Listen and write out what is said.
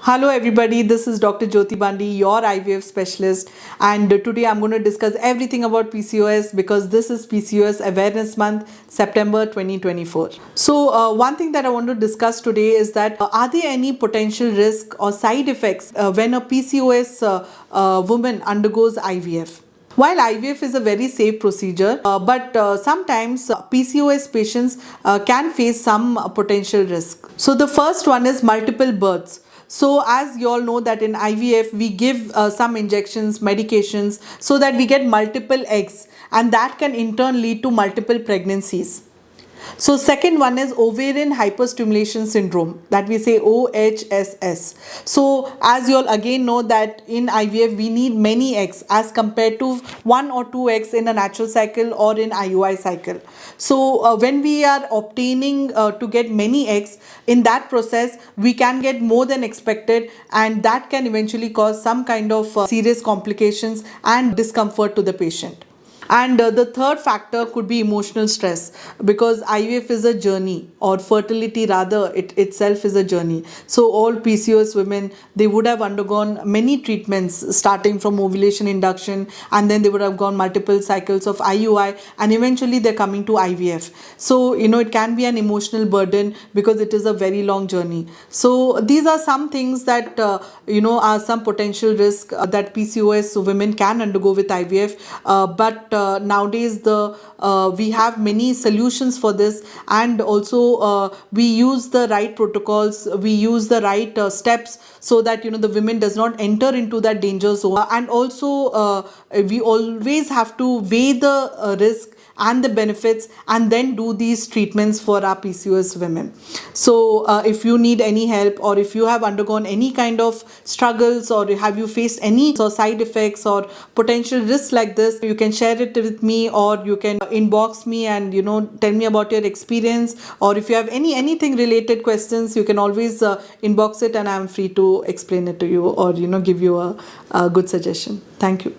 Hello everybody, this is Dr. Jyoti Bandi, your IVF specialist, and today I'm going to discuss everything about PCOS because this is PCOS Awareness Month, September 2024. So one thing that I want to discuss today is that are there any potential risk or side effects when a PCOS woman undergoes IVF? While IVF is a very safe procedure, but sometimes PCOS patients can face some potential risk. So the first one is multiple births. So as you all know that in IVF we give some injections, medications so that we get multiple eggs, and that can in turn lead to multiple pregnancies. So second one is ovarian hyperstimulation syndrome, that we say OHSS. So as you all again know that in IVF we need many eggs as compared to 1 or 2 eggs in a natural cycle or in IUI cycle. So when we are obtaining to get many eggs, in that process we can get more than expected, and that can eventually cause some kind of serious complications and discomfort to the patient. And the third factor could be emotional stress, because IVF is a journey, or fertility rather, it itself is a journey. So all PCOS women, they would have undergone many treatments starting from ovulation induction, and then they would have gone multiple cycles of IUI, and eventually they're coming to IVF. So it can be an emotional burden because it is a very long journey. So these are some things that are some potential risk that PCOS women can undergo with IVF, but nowadays we have many solutions for this, and also we use the right protocols, we use the right steps so that the women does not enter into that danger zone, and also we always have to weigh the risk and the benefits and then do these treatments for our PCOS women. So if you need any help, or if you have undergone any kind of struggles, or have you faced any side effects or potential risks like this, you can share it with me, or you can inbox me and tell me about your experience. Or if you have anything related questions, you can always inbox it, and I'm free to explain it to you, or give you a good suggestion. Thank you.